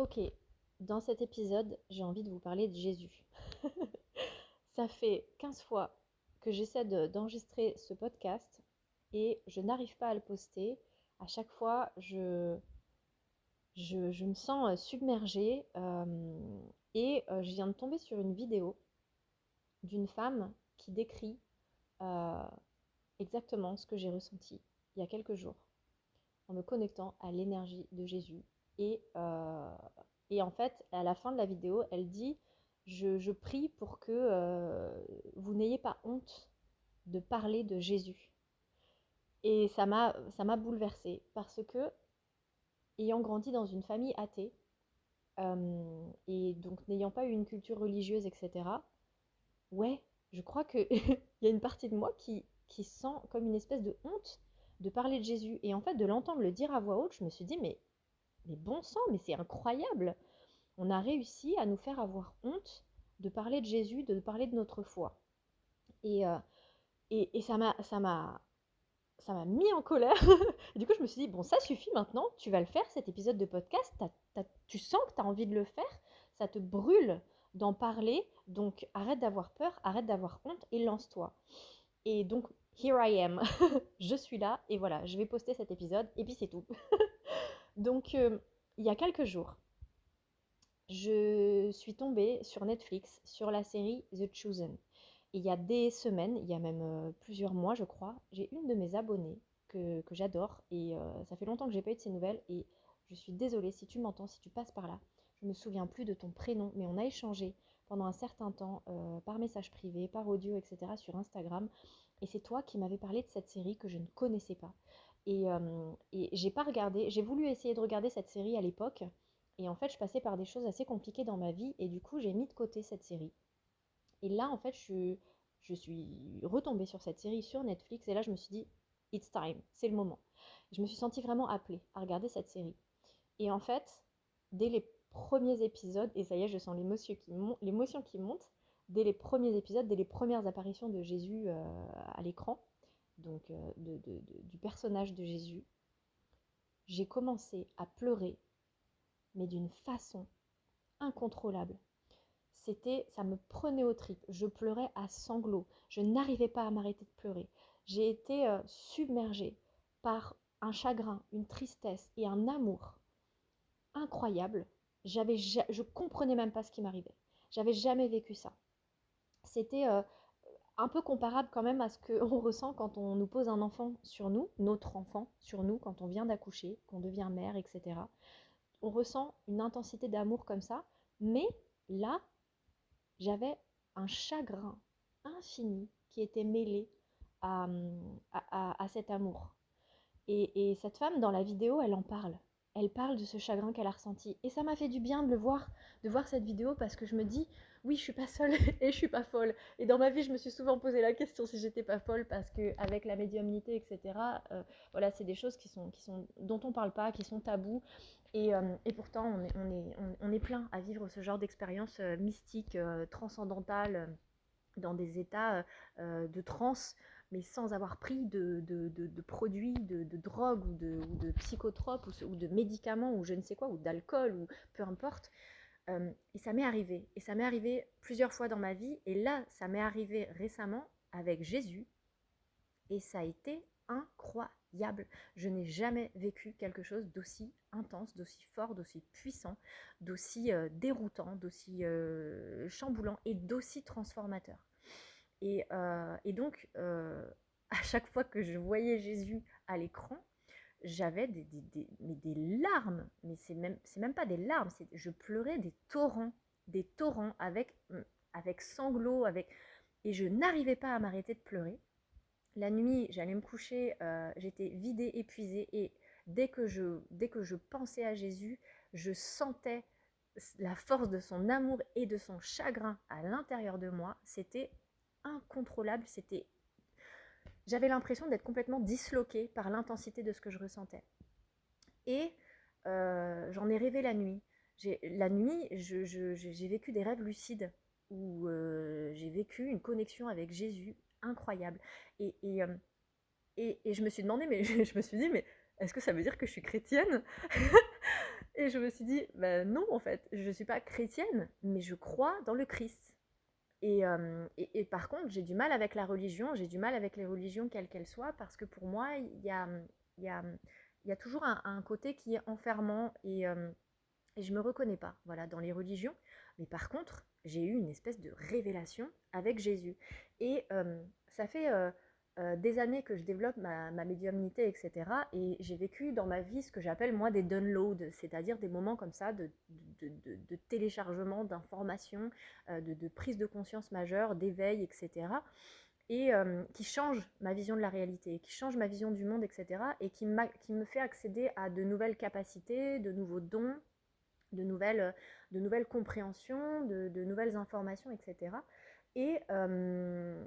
Ok, dans cet épisode, j'ai envie de vous parler de Jésus. Ça fait 15 fois que j'essaie d'enregistrer ce podcast et je n'arrive pas à le poster. À chaque fois, je me sens submergée et je viens de tomber sur une vidéo d'une femme qui décrit euh, exactement ce que j'ai ressenti il y a quelques jours en me connectant à l'énergie de Jésus. Et, euh, et en fait, à la fin de la vidéo, elle dit, je prie pour que vous n'ayez pas honte de parler de Jésus. Et ça m'a bouleversée parce que, ayant grandi dans une famille athée, et donc n'ayant pas eu une culture religieuse, etc., ouais, je crois qu'il y a une partie de moi qui sent comme une espèce de honte de parler de Jésus. Et en fait, de l'entendre le dire à voix haute, je me suis dit, mais bon sang, mais c'est incroyable. On a réussi à nous faire avoir honte de parler de Jésus, de parler de notre foi. Et, euh, et ça m'a mis en colère. Et du coup, je me suis dit, bon, ça suffit maintenant, tu vas le faire, cet épisode de podcast. Tu sens que tu as envie de le faire, ça te brûle d'en parler. Donc, arrête d'avoir peur, arrête d'avoir honte et lance-toi. Et donc, here I am. Je suis là et voilà, je vais poster cet épisode et puis c'est tout. Donc, il y a quelques jours, je suis tombée sur Netflix sur la série The Chosen. Et il y a des semaines, il y a même plusieurs mois, je crois, j'ai une de mes abonnées que j'adore et ça fait longtemps que j'ai pas eu de ses nouvelles et je suis désolée si tu m'entends, si tu passes par là. Je me souviens plus de ton prénom, mais on a échangé pendant un certain temps par message privé, par audio, etc. sur Instagram. Et c'est toi qui m'avais parlé de cette série que je ne connaissais pas. Et j'ai pas regardé, j'ai voulu essayer de regarder cette série à l'époque. Et en fait, je passais par des choses assez compliquées dans ma vie et du coup, j'ai mis de côté cette série. Et là, en fait, je suis retombée sur cette série sur Netflix et là, je me suis dit, it's time, c'est le moment. Je me suis sentie vraiment appelée à regarder cette série. Et en fait, dès les premiers épisodes, et ça y est, je sens l'émotion qui monte, dès les premiers épisodes, dès les premières apparitions de Jésus à l'écran, donc du personnage de Jésus, j'ai commencé à pleurer, mais d'une façon incontrôlable. Ça me prenait aux tripes. Je pleurais à sanglots. Je n'arrivais pas à m'arrêter de pleurer. J'ai été submergée par un chagrin, une tristesse et un amour incroyable. Je comprenais même pas ce qui m'arrivait. J'avais jamais vécu ça. C'était un peu comparable quand même à ce qu'on ressent quand on nous pose un enfant sur nous, notre enfant sur nous, quand on vient d'accoucher, qu'on devient mère, etc. On ressent une intensité d'amour comme ça, mais là, j'avais un chagrin infini qui était mêlé à cet amour. Et cette femme, dans la vidéo, elle en parle. Elle parle de ce chagrin qu'elle a ressenti. Et ça m'a fait du bien de voir cette vidéo parce que je me dis, oui, je suis pas seule et je suis pas folle. Et dans ma vie, je me suis souvent posé la question si j'étais pas folle parce que avec la médiumnité, etc., voilà, c'est des choses dont on parle pas, qui sont tabous. Et pourtant, on est plein à vivre ce genre d'expérience mystique, transcendantale, dans des états de transe, mais sans avoir pris de produits, de drogue ou de psychotropes ou de médicaments ou je ne sais quoi, ou d'alcool ou peu importe. Et ça m'est arrivé. Et ça m'est arrivé plusieurs fois dans ma vie. Et là, ça m'est arrivé récemment avec Jésus. Et ça a été incroyable. Je n'ai jamais vécu quelque chose d'aussi intense, d'aussi fort, d'aussi puissant, d'aussi déroutant, d'aussi chamboulant et d'aussi transformateur. Et donc, à chaque fois que je voyais Jésus à l'écran, j'avais des larmes, mais c'est même pas des larmes, je pleurais des torrents avec sanglots, et je n'arrivais pas à m'arrêter de pleurer. La nuit, j'allais me coucher, j'étais vidée, épuisée, et dès que je pensais à Jésus, je sentais la force de son amour et de son chagrin à l'intérieur de moi. C'était incontrôlable, j'avais l'impression d'être complètement disloquée par l'intensité de ce que je ressentais. Et j'en ai rêvé la nuit. La nuit, j'ai vécu des rêves lucides où j'ai vécu une connexion avec Jésus incroyable. Et, et, euh, et je me suis demandé, mais je me suis dit, mais est-ce que ça veut dire que je suis chrétienne? Et je me suis dit, bah non, en fait, je ne suis pas chrétienne, mais je crois dans le Christ. Et par contre, j'ai du mal avec la religion, j'ai du mal avec les religions quelles qu'elles soient, parce que pour moi, il y a, il y a toujours un côté qui est enfermant et je me reconnais pas, voilà, dans les religions. Mais par contre, j'ai eu une espèce de révélation avec Jésus. Et ça fait des années que je développe ma médiumnité, etc. Et j'ai vécu dans ma vie ce que j'appelle moi des downloads, c'est-à-dire des moments comme ça de téléchargement d'informations, de prise de conscience majeure, d'éveil, etc. Et qui changent ma vision de la réalité, qui changent ma vision du monde, etc. Et qui me fait accéder à de nouvelles capacités, de nouveaux dons, de nouvelles compréhensions, de nouvelles informations, etc. Et, euh,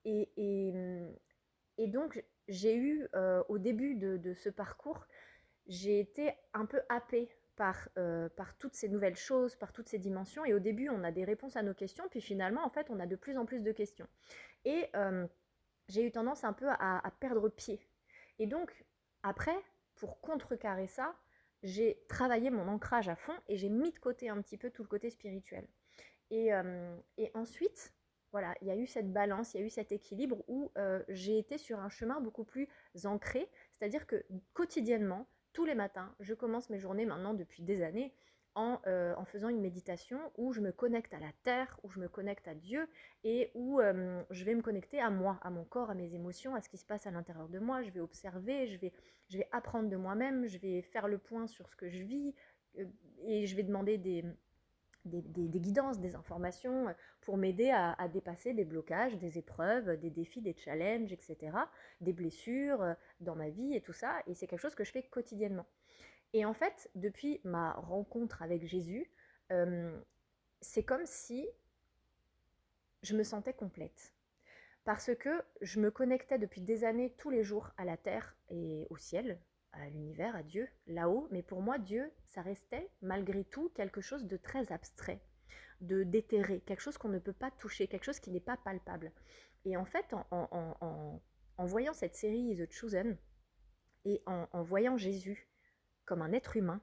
et, et, et donc, j'ai eu, au début de ce parcours, j'ai été un peu happée par toutes ces nouvelles choses, par toutes ces dimensions. Et au début, on a des réponses à nos questions, puis finalement, en fait, on a de plus en plus de questions. Et j'ai eu tendance un peu à perdre pied. Et donc, après, pour contrecarrer ça, j'ai travaillé mon ancrage à fond et j'ai mis de côté un petit peu tout le côté spirituel. Et ensuite, voilà, il y a eu cette balance, il y a eu cet équilibre où j'ai été sur un chemin beaucoup plus ancré, c'est-à-dire que quotidiennement, tous les matins, je commence mes journées maintenant depuis des années en faisant une méditation où je me connecte à la terre, où je me connecte à Dieu et où je vais me connecter à moi, à mon corps, à mes émotions, à ce qui se passe à l'intérieur de moi. Je vais observer, je vais apprendre de moi-même, je vais faire le point sur ce que je vis et je vais demander des guidances, des informations pour m'aider à dépasser des blocages, des épreuves, des défis, des challenges, etc., des blessures dans ma vie et tout ça. Et c'est quelque chose que je fais quotidiennement. Et en fait, depuis ma rencontre avec Jésus, euh, c'est comme si je me sentais complète. Parce que je me connectais depuis des années tous les jours à la terre et au ciel, à l'univers, à Dieu, là-haut. Mais pour moi, Dieu, ça restait malgré tout quelque chose de très abstrait, de déterré, quelque chose qu'on ne peut pas toucher, quelque chose qui n'est pas palpable. Et en fait, en voyant cette série The Chosen et en voyant Jésus comme un être humain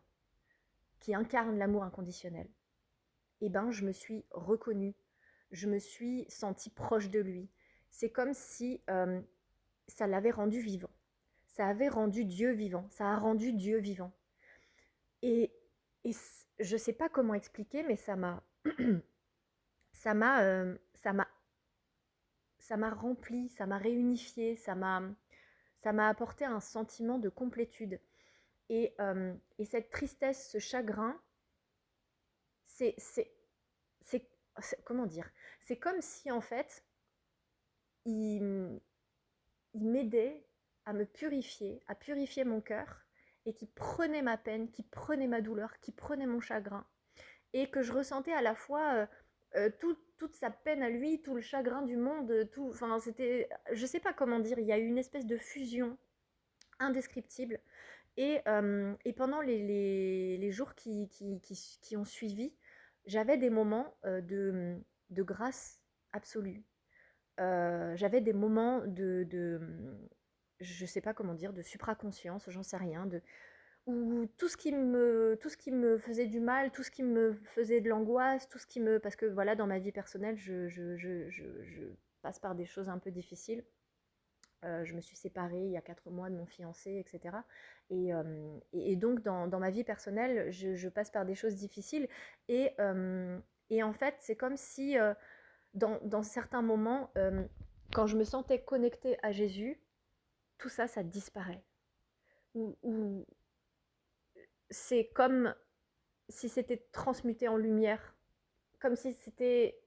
qui incarne l'amour inconditionnel, eh ben, je me suis reconnue, je me suis sentie proche de lui. C'est comme si ça l'avait rendu vivant. Ça avait rendu Dieu vivant. Ça a rendu Dieu vivant. Et, et je ne sais pas comment expliquer, mais ça m'a, euh, ça m'a, ça m'a rempli, ça m'a réunifié, ça m'a apporté un sentiment de complétude. Et cette tristesse, ce chagrin, c'est, c'est, comment dire? C'est comme si en fait, il, il m'aidait à me purifier, à purifier mon cœur, et qui prenait ma peine, qui prenait ma douleur, qui prenait mon chagrin, et que je ressentais à la fois toute sa peine à lui, tout le chagrin du monde, tout, enfin c'était, je sais pas comment dire, il y a eu une espèce de fusion indescriptible. Et pendant les jours qui ont suivi, j'avais des moments de grâce absolue. J'avais des moments je sais pas comment dire, de supraconscience, j'en sais rien, où tout ce qui me faisait du mal, tout ce qui me faisait de l'angoisse, tout ce qui me... Parce que voilà, dans ma vie personnelle, je passe par des choses un peu difficiles. Je me suis séparée il y a 4 mois de mon fiancé, etc. Et donc, dans ma vie personnelle, je passe par des choses difficiles. Et, euh, et en fait, c'est comme si, dans certains moments, quand je me sentais connectée à Jésus, tout ça, ça disparaît. Ou c'est comme si c'était transmuté en lumière, comme si c'était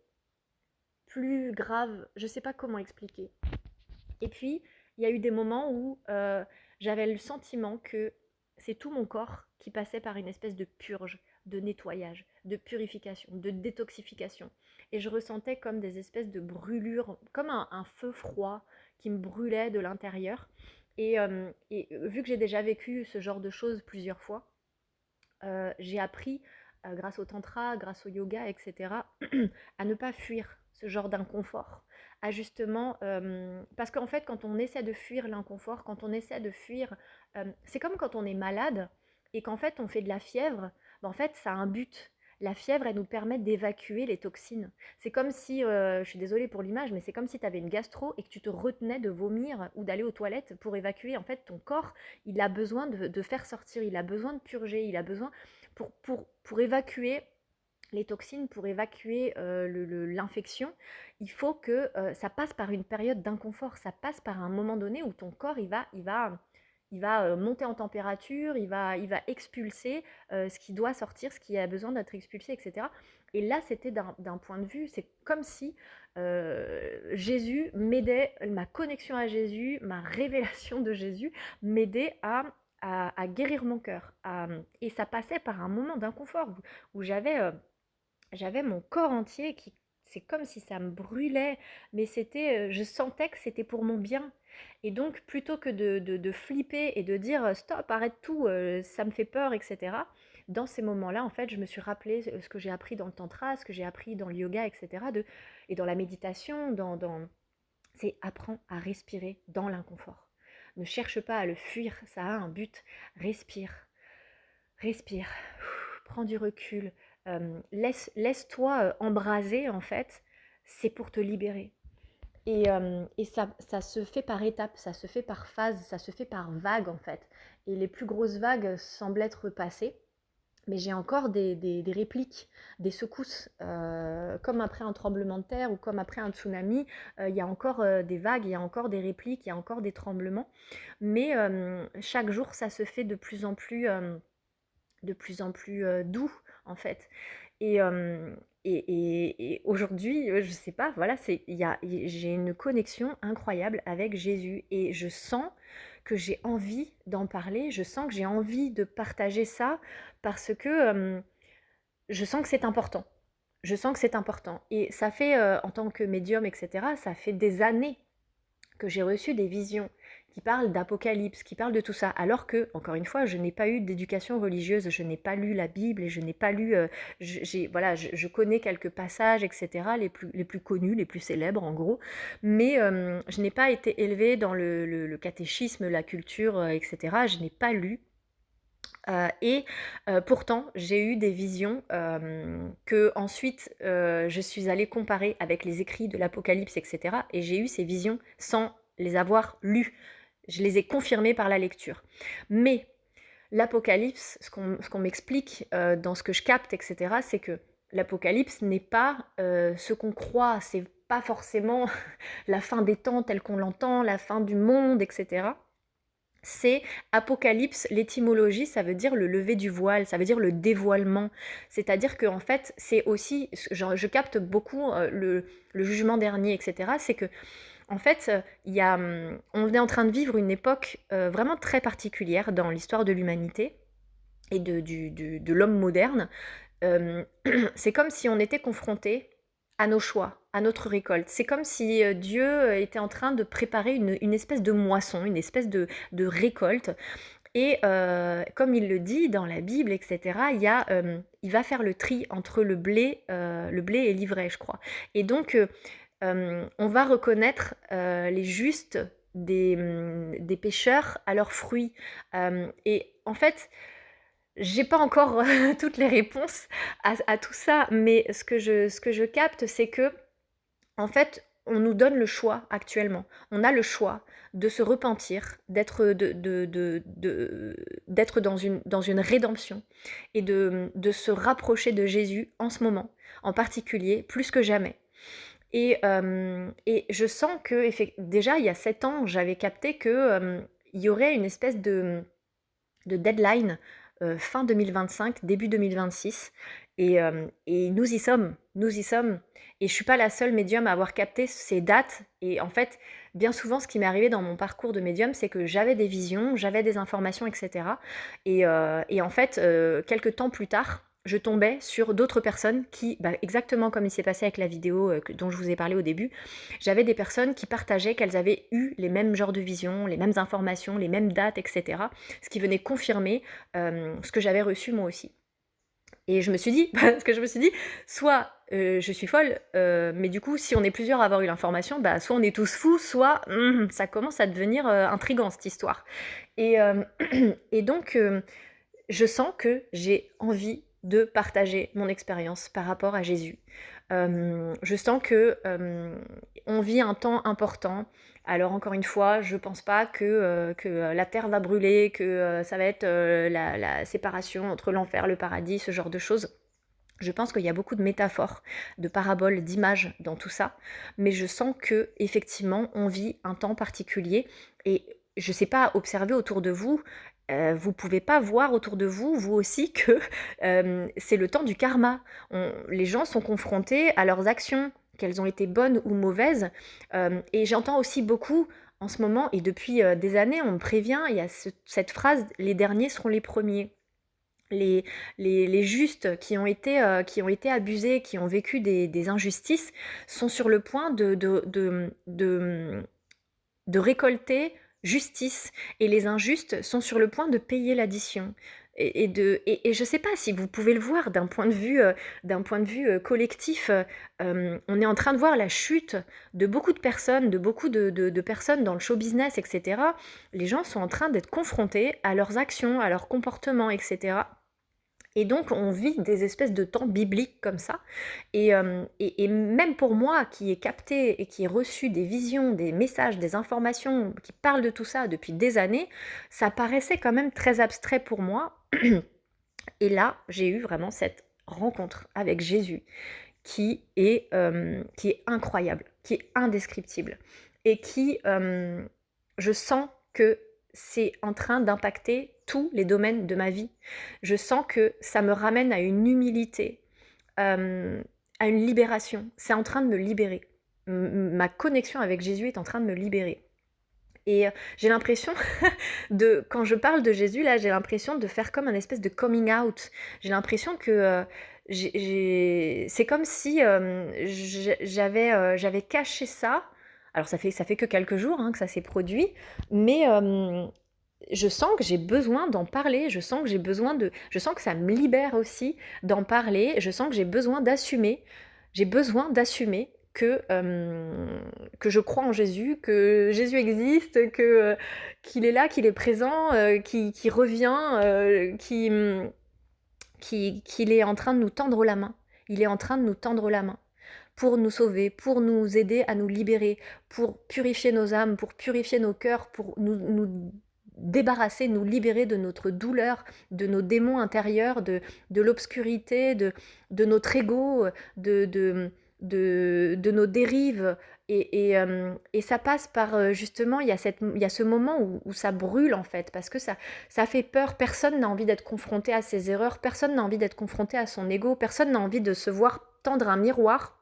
plus grave. Je ne sais pas comment expliquer. Et puis, il y a eu des moments où j'avais le sentiment que c'est tout mon corps qui passait par une espèce de purge, de nettoyage, de purification, de détoxification. Et je ressentais comme des espèces de brûlures, comme un feu froid qui me brûlait de l'intérieur. Et vu que j'ai déjà vécu ce genre de choses plusieurs fois, j'ai appris, grâce au tantra, grâce au yoga, etc., à ne pas fuir ce genre d'inconfort. À justement, parce qu'en fait, quand on essaie de fuir l'inconfort, quand on essaie de fuir, c'est comme quand on est malade. et qu'en fait on fait de la fièvre, en fait ça a un but. La fièvre, elle nous permet d'évacuer les toxines. C'est comme si, je suis désolée pour l'image, mais c'est comme si tu avais une gastro et que tu te retenais de vomir ou d'aller aux toilettes pour évacuer. En fait, ton corps, il a besoin de faire sortir, il a besoin de purger, il a besoin pour évacuer les toxines, pour évacuer l'infection, il faut que ça passe par une période d'inconfort, ça passe par un moment donné où ton corps, il va monter en température, il va expulser ce qui doit sortir, ce qui a besoin d'être expulsé, etc. Et là, c'était d'un point de vue, c'est comme si Jésus m'aidait, ma connexion à Jésus, ma révélation de Jésus m'aidait à guérir mon cœur. Et ça passait par un moment d'inconfort où j'avais mon corps entier qui, c'est comme si ça me brûlait, mais c'était, je sentais que c'était pour mon bien. Et donc, plutôt que de flipper et de dire stop, arrête tout, ça me fait peur, etc. Dans ces moments-là, en fait, je me suis rappelé ce que j'ai appris dans le tantra, ce que j'ai appris dans le yoga, etc. Et dans la méditation, c'est apprends à respirer dans l'inconfort. Ne cherche pas à le fuir, ça a un but. Respire, respire, prends du recul, laisse-toi embraser en fait, c'est pour te libérer. Et ça se fait par étapes, ça se fait par phases, ça se fait par vagues en fait. Et les plus grosses vagues semblent être passées, mais j'ai encore des répliques, des secousses, comme après un tremblement de terre ou comme après un tsunami, il y a encore des vagues, il y a encore des répliques, il y a encore des tremblements. Mais chaque jour, ça se fait de plus en plus doux en fait. Et, et aujourd'hui, je sais pas, voilà, j'ai une connexion incroyable avec Jésus et je sens que j'ai envie d'en parler, je sens que j'ai envie de partager ça parce que je sens que c'est important. Je sens que c'est important. Et ça fait, en tant que médium, etc., ça fait des années que j'ai reçu des visions qui parlent d'apocalypse, qui parlent de tout ça, alors que, encore une fois, je n'ai pas eu d'éducation religieuse, je n'ai pas lu la Bible et je n'ai pas lu, voilà, je connais quelques passages, etc., les plus connus, les plus célèbres en gros, mais je n'ai pas été élevée dans le catéchisme, la culture, etc., je n'ai pas lu. Et pourtant, j'ai eu des visions que ensuite je suis allée comparer avec les écrits de l'Apocalypse, etc. Et j'ai eu ces visions sans les avoir lues. Je les ai confirmées par la lecture. Mais l'Apocalypse, ce qu'on m'explique dans ce que je capte, etc., c'est que l'Apocalypse n'est pas ce qu'on croit. C'est pas forcément la fin des temps telle qu'on l'entend, la fin du monde, etc. C'est apocalypse, l'étymologie, ça veut dire le lever du voile, ça veut dire le dévoilement. C'est-à-dire que en fait, c'est aussi, je capte beaucoup le jugement dernier, etc. C'est que en fait, on est en train de vivre une époque vraiment très particulière dans l'histoire de l'humanité et de l'homme moderne. Euh, c'est comme si on était confronté à nos choix, à notre récolte. C'est comme si Dieu était en train de préparer une espèce de moisson, une espèce de récolte. Et comme il le dit dans la Bible, etc., il va faire le tri entre le blé et l'ivraie, je crois. Et donc, on va reconnaître les justes des pécheurs à leurs fruits. Et en fait, j'ai pas encore toutes les réponses à tout ça, mais ce que je capte, c'est que, en fait, on nous donne le choix actuellement. On a le choix de se repentir, d'être dans une rédemption et de se rapprocher de Jésus en ce moment, en particulier, plus que jamais. Et je sens que, déjà, il y a 7 ans, j'avais capté que il y aurait une espèce de deadline fin 2025, début 2026. Et nous y sommes, nous y sommes. Et je suis pas la seule médium à avoir capté ces dates. Et en fait, bien souvent, ce qui m'est arrivé dans mon parcours de médium, c'est que j'avais des visions, j'avais des informations, etc. Et en fait, quelques temps plus tard, je tombais sur d'autres personnes qui, exactement comme il s'est passé avec la vidéo dont je vous ai parlé au début, j'avais des personnes qui partageaient qu'elles avaient eu les mêmes genres de visions, les mêmes informations, les mêmes dates, etc. Ce qui venait confirmer ce que j'avais reçu moi aussi. Et je me suis dit, parce que je me suis dit, soit je suis folle, mais du coup, si on est plusieurs à avoir eu l'information, soit on est tous fous, soit ça commence à devenir intriguant cette histoire. Et, et donc, je sens que j'ai envie de partager mon expérience par rapport à Jésus. Je sens que on vit un temps important. Alors encore une fois, je pense pas que la terre va brûler, que ça va être la séparation entre l'enfer, le paradis, ce genre de choses. Je pense qu'il y a beaucoup de métaphores, de paraboles, d'images dans tout ça, mais je sens que effectivement, on vit un temps particulier et je sais pas, observer autour de vous, vous pouvez pas voir autour de vous, vous aussi, que c'est le temps du karma. Les gens sont confrontés à leurs actions, qu'elles ont été bonnes ou mauvaises, et j'entends aussi beaucoup en ce moment, et depuis des années, on me prévient, il y a cette phrase, les derniers seront les premiers. Les, les justes qui ont été abusés, qui ont vécu des injustices, sont sur le point de récolter justice. Et les injustes sont sur le point de payer l'addition. Et je ne sais pas si vous pouvez le voir d'un point de vue collectif. On est en train de voir la chute de beaucoup de personnes, de beaucoup de personnes dans le show business, etc. Les gens sont en train d'être confrontés à leurs actions, à leurs comportements, etc. Et donc, on vit des espèces de temps bibliques comme ça. Et même pour moi, qui ai capté et qui ai reçu des visions, des messages, des informations qui parlent de tout ça depuis des années, ça paraissait quand même très abstrait pour moi. Et là, j'ai eu vraiment cette rencontre avec Jésus qui est incroyable, qui est indescriptible. Et je sens que c'est en train d'impacter tous les domaines de ma vie. Je sens que ça me ramène à une humilité, euh, à une libération. C'est en train de me libérer. Ma connexion avec Jésus est en train de me libérer. Et j'ai l'impression quand je parle de Jésus, là, j'ai l'impression de faire comme un espèce de coming out. J'ai l'impression que c'est comme si j'avais caché ça. Alors ça fait que quelques jours hein, que ça s'est produit, mais je sens que j'ai besoin d'en parler. Je sens que ça me libère aussi d'en parler. Je sens que j'ai besoin d'assumer. J'ai besoin d'assumer que je crois en Jésus, que Jésus existe, qu'il est là, qu'il est présent, qu'il revient, qu'il est en train de nous tendre la main. Il est en train de nous tendre la main pour nous sauver, pour nous aider à nous libérer, pour purifier nos âmes, pour purifier nos cœurs, pour nous débarrasser, nous libérer de notre douleur, de nos démons intérieurs, de l'obscurité, de notre ego, de nos dérives. Et ça passe par justement, il y a ce moment où ça brûle en fait, parce que ça fait peur. Personne n'a envie d'être confronté à ses erreurs, personne n'a envie d'être confronté à son ego, personne n'a envie de se voir tendre un miroir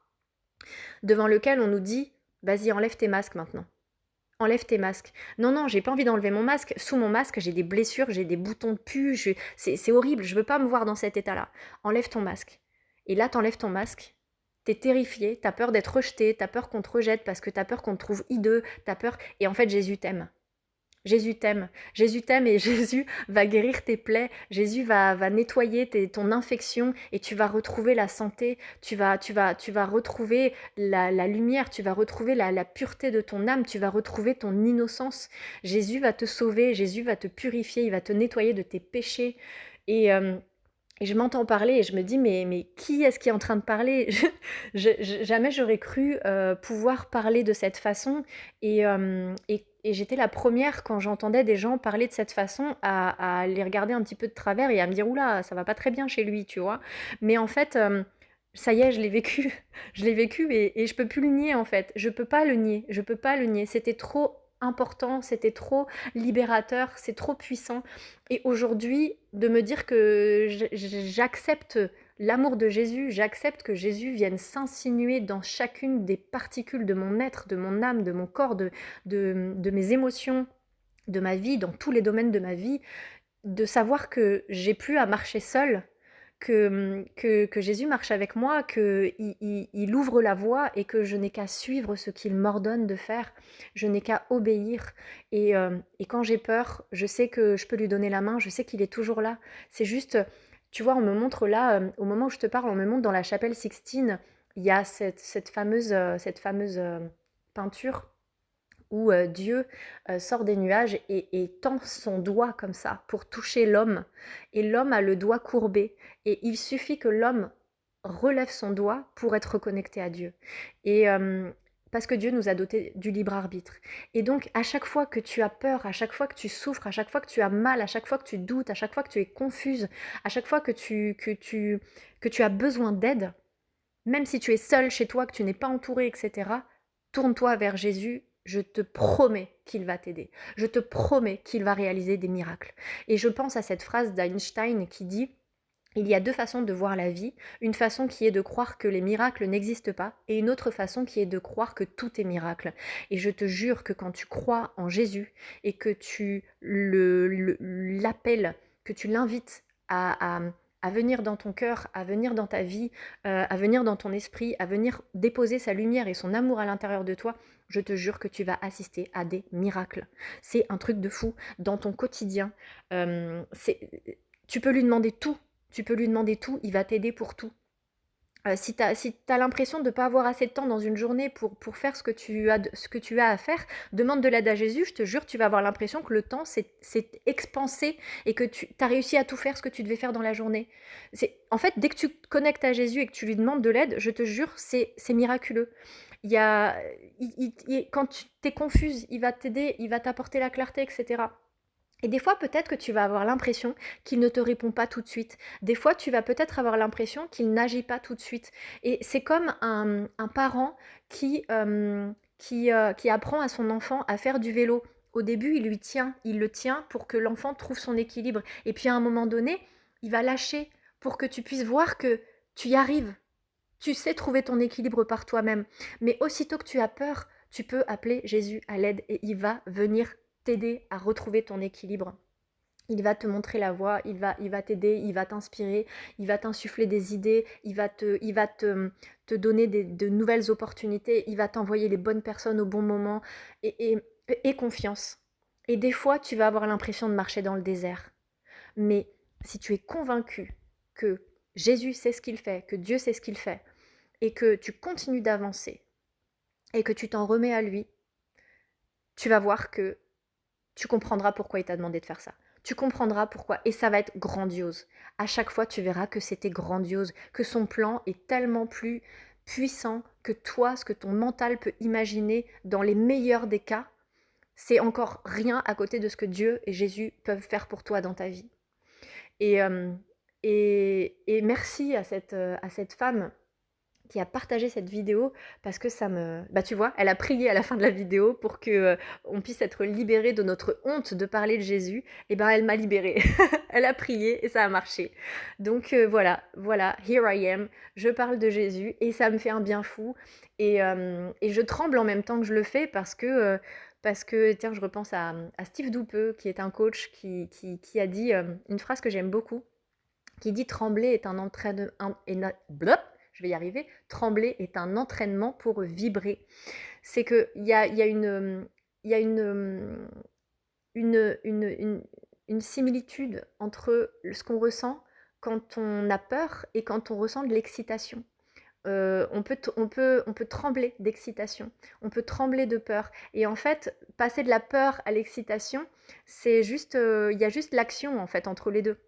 devant lequel on nous dit vas-y, enlève tes masques maintenant. Enlève tes masques. Non, non, j'ai pas envie d'enlever mon masque. Sous mon masque, j'ai des blessures, j'ai des boutons de pus. C'est horrible, je veux pas me voir dans cet état-là. Enlève ton masque. Et là, t'enlèves ton masque. T'es terrifié, t'as peur d'être rejeté, t'as peur qu'on te rejette parce que t'as peur qu'on te trouve hideux, t'as peur. Et en fait, Jésus t'aime. Jésus t'aime et Jésus va guérir tes plaies, Jésus va nettoyer ton infection et tu vas retrouver la santé, tu vas retrouver la lumière, tu vas retrouver la pureté de ton âme, tu vas retrouver ton innocence. Jésus va te sauver, Jésus va te purifier, il va te nettoyer de tes péchés. Et, euh, et je m'entends parler et je me dis, mais qui est-ce qui est en train de parler? Jamais j'aurais cru pouvoir parler de cette façon. Et j'étais la première, quand j'entendais des gens parler de cette façon, à les regarder un petit peu de travers et à me dire, oula, ça va pas très bien chez lui, tu vois. Mais en fait, ça y est, je l'ai vécu. Je l'ai vécu et je peux plus le nier, en fait. Je peux pas le nier. Je peux pas le nier. C'était trop important, c'était trop libérateur, c'est trop puissant. Et aujourd'hui, de me dire que j'accepte l'amour de Jésus, j'accepte que Jésus vienne s'insinuer dans chacune des particules de mon être, de mon âme, de mon corps, de mes émotions, de ma vie, dans tous les domaines de ma vie, de savoir que j'ai plus à marcher seule, que Jésus marche avec moi, qu'il ouvre la voie et que je n'ai qu'à suivre ce qu'il m'ordonne de faire, je n'ai qu'à obéir. Et quand j'ai peur, je sais que je peux lui donner la main, je sais qu'il est toujours là. C'est juste, tu vois, on me montre là, au moment où je te parle, on me montre dans la chapelle Sixtine, il y a cette fameuse peinture où Dieu sort des nuages et tend son doigt comme ça pour toucher l'homme. Et l'homme a le doigt courbé. Et il suffit que l'homme relève son doigt pour être reconnecté à Dieu. Et parce que Dieu nous a dotés du libre arbitre. Et donc, à chaque fois que tu as peur, à chaque fois que tu souffres, à chaque fois que tu as mal, à chaque fois que tu doutes, à chaque fois que tu es confuse, à chaque fois que tu as besoin d'aide, même si tu es seul chez toi, que tu n'es pas entouré, etc., tourne-toi vers Jésus. Je te promets qu'il va t'aider. Je te promets qu'il va réaliser des miracles. Et je pense à cette phrase d'Einstein qui dit: il y a deux façons de voir la vie, une façon qui est de croire que les miracles n'existent pas et une autre façon qui est de croire que tout est miracle. Et je te jure que quand tu crois en Jésus et que tu l'appelles, que tu l'invites à venir dans ton cœur, à venir dans ta vie, à venir dans ton esprit, à venir déposer sa lumière et son amour à l'intérieur de toi, je te jure que tu vas assister à des miracles. C'est un truc de fou dans ton quotidien. Tu peux lui demander tout. Tu peux lui demander tout, il va t'aider pour tout. Si tu as l'impression de ne pas avoir assez de temps dans une journée pour faire ce que tu as à faire, demande de l'aide à Jésus, je te jure, tu vas avoir l'impression que le temps s'est expansé et que tu as réussi à tout faire ce que tu devais faire dans la journée. En fait, dès que tu te connectes à Jésus et que tu lui demandes de l'aide, je te jure, c'est miraculeux. Quand tu es confuse, il va t'aider, il va t'apporter la clarté, etc. Et des fois, peut-être que tu vas avoir l'impression qu'il ne te répond pas tout de suite. Des fois, tu vas peut-être avoir l'impression qu'il n'agit pas tout de suite. Et c'est comme un parent qui apprend à son enfant à faire du vélo. Au début, il le tient pour que l'enfant trouve son équilibre. Et puis à un moment donné, il va lâcher pour que tu puisses voir que tu y arrives. Tu sais trouver ton équilibre par toi-même. Mais aussitôt que tu as peur, tu peux appeler Jésus à l'aide et il va venir t'aider à retrouver ton équilibre. Il va te montrer la voie, il va t'aider, il va t'inspirer, il va t'insuffler des idées, il va te donner de nouvelles opportunités, il va t'envoyer les bonnes personnes au bon moment et confiance. Et des fois, tu vas avoir l'impression de marcher dans le désert. Mais si tu es convaincu que Jésus sait ce qu'il fait, que Dieu sait ce qu'il fait, et que tu continues d'avancer, et que tu t'en remets à lui, tu vas voir que tu comprendras pourquoi il t'a demandé de faire ça. Tu comprendras pourquoi, et ça va être grandiose. À chaque fois, tu verras que c'était grandiose, que son plan est tellement plus puissant que toi, ce que ton mental peut imaginer dans les meilleurs des cas, c'est encore rien à côté de ce que Dieu et Jésus peuvent faire pour toi dans ta vie. Et, merci à cette femme qui a partagé cette vidéo parce que ça me... Bah tu vois, elle a prié à la fin de la vidéo pour que on puisse être libéré de notre honte de parler de Jésus. Et ben elle m'a libérée. Elle a prié et ça a marché. Donc voilà, here I am. Je parle de Jésus et ça me fait un bien fou. Et je tremble en même temps que je le fais parce que tiens, je repense à Steve Doupeux, qui est un coach qui a dit une phrase que j'aime beaucoup, qui dit: trembler est un entraînement... je vais y arriver, trembler est un entraînement pour vibrer. C'est qu'il y a une similitude entre ce qu'on ressent quand on a peur et quand on ressent de l'excitation. On peut trembler d'excitation, on peut trembler de peur. Et en fait, passer de la peur à l'excitation, c'est juste, il y a juste l'action en fait entre les deux.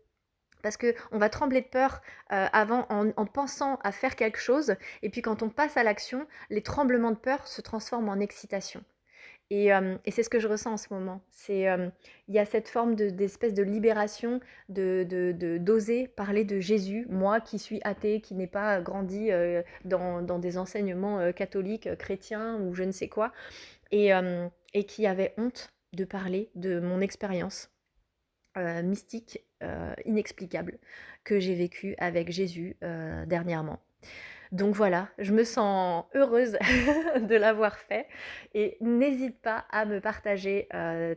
Parce qu'on va trembler de peur avant en pensant à faire quelque chose, et puis quand on passe à l'action, les tremblements de peur se transforment en excitation. Et c'est ce que je ressens en ce moment. Il y a cette forme d'espèce de libération, d'oser parler de Jésus, moi qui suis athée, qui n'ai pas grandi dans des enseignements catholiques, chrétiens ou je ne sais quoi, et qui avait honte de parler de mon expérience mystique, inexplicable, que j'ai vécu avec Jésus dernièrement. Donc voilà, je me sens heureuse de l'avoir fait et n'hésite pas à me partager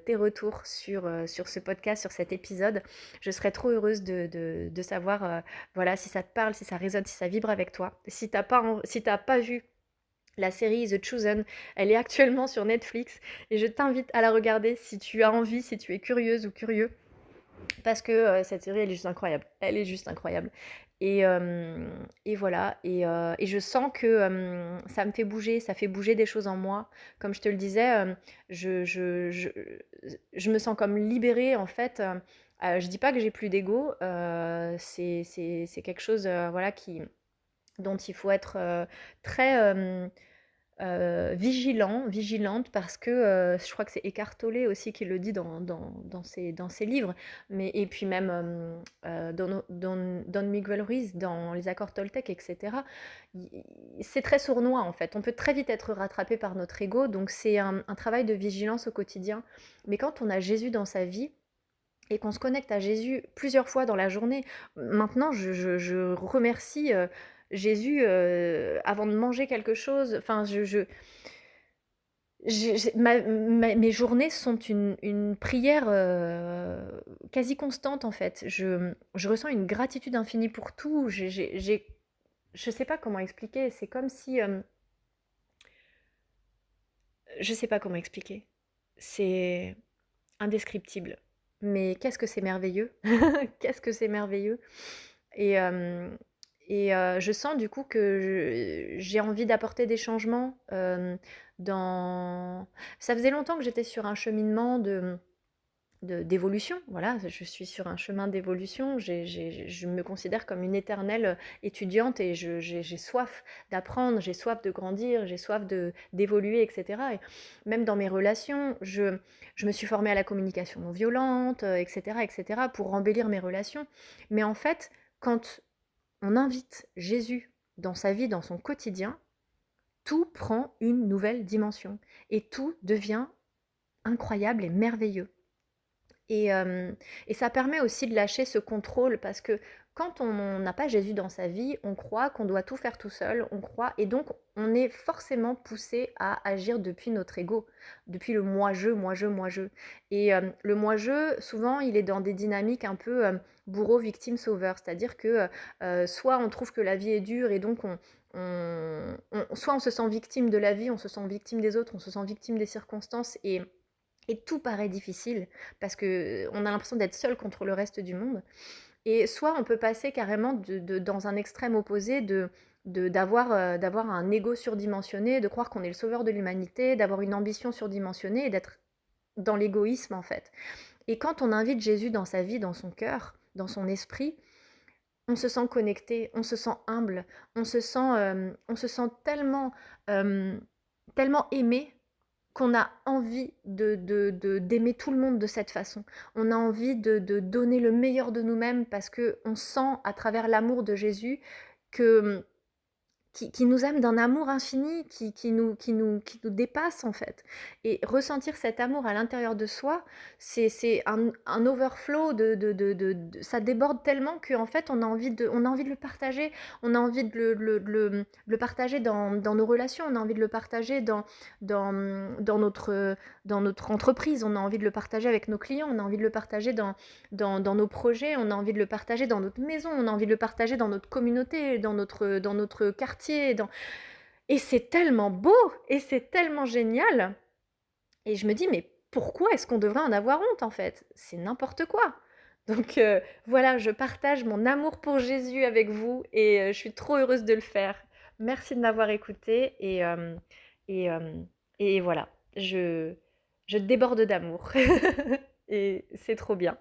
tes retours sur ce podcast, sur cet épisode. Je serais trop heureuse de savoir voilà, si ça te parle, si ça résonne, si ça vibre avec toi. Si t'as pas vu la série The Chosen, elle est actuellement sur Netflix et je t'invite à la regarder si tu as envie, si tu es curieuse ou curieux. Parce que cette série, elle est juste incroyable. Elle est juste incroyable. Et voilà et je sens que, ça me fait bouger, ça fait bouger des choses en moi. Comme je te le disais, je me sens comme libérée en fait, je dis pas que j'ai plus d'ego, c'est quelque chose, voilà dont il faut être, très, vigilante parce que, je crois que c'est Eckhart Tolle aussi qui le dit dans ses livres, mais et puis même, Don Miguel Ruiz dans les accords Toltec et cetera. C'est très sournois en fait. On peut très vite être rattrapé par notre ego, donc c'est un travail de vigilance au quotidien. Mais quand on a Jésus dans sa vie et qu'on se connecte à Jésus plusieurs fois dans la journée. Maintenant, je remercie Jésus avant de manger quelque chose. Enfin, mes journées sont une prière quasi constante en fait. Je ressens une gratitude infinie pour tout. Je sais pas comment expliquer. C'est comme si, je sais pas comment expliquer. C'est indescriptible. Mais qu'est-ce que c'est merveilleux! Qu'est-ce que c'est merveilleux! Et, je sens du coup que j'ai envie d'apporter des changements dans. Ça faisait longtemps que j'étais sur un cheminement d'évolution. Voilà, je suis sur un chemin d'évolution. Je me considère comme une éternelle étudiante et j'ai soif d'apprendre, j'ai soif de grandir, j'ai soif d'évoluer, etc. Et même dans mes relations, je me suis formée à la communication non violente, etc., etc., pour embellir mes relations. Mais en fait, quand on invite Jésus dans sa vie, dans son quotidien, tout prend une nouvelle dimension et tout devient incroyable et merveilleux. Et ça permet aussi de lâcher ce contrôle parce que quand on n'a pas Jésus dans sa vie, on croit qu'on doit tout faire tout seul, on croit, et donc on est forcément poussé à agir depuis notre ego, depuis le moi-je, moi-je, moi-je. Et le moi-je, souvent, il est dans des dynamiques un peu bourreau, victime, sauveur, c'est-à-dire que soit on trouve que la vie est dure et donc soit on se sent victime de la vie, on se sent victime des autres, on se sent victime des circonstances et tout paraît difficile parce que on a l'impression d'être seul contre le reste du monde. Et soit on peut passer carrément dans un extrême opposé d'avoir un ego surdimensionné, de croire qu'on est le sauveur de l'humanité, d'avoir une ambition surdimensionnée et d'être dans l'égoïsme en fait. Et quand on invite Jésus dans sa vie, dans son cœur, dans son esprit, on se sent connecté, on se sent humble, on se sent euh, tellement aimé qu'on a envie d'aimer tout le monde de cette façon. On a envie de donner le meilleur de nous-mêmes parce qu'on sent à travers l'amour de Jésus que, qui nous aime d'un amour infini, qui nous dépasse en fait. Et ressentir cet amour à l'intérieur de soi, c'est un overflow, ça déborde tellement qu'en fait on a envie de le partager, on a envie de le partager dans nos relations, on a envie de le partager dans notre entreprise, on a envie de le partager avec nos clients, on a envie de le partager dans nos projets, on a envie de le partager dans notre maison, on a envie de le partager dans notre communauté, dans notre quartier. Et c'est tellement beau et c'est tellement génial. Et je me dis, mais pourquoi est-ce qu'on devrait en avoir honte en fait? C'est n'importe quoi. Donc voilà, je partage mon amour pour Jésus avec vous et je suis trop heureuse de le faire. Merci de m'avoir écoutée et, euh, et voilà, je déborde d'amour et c'est trop bien.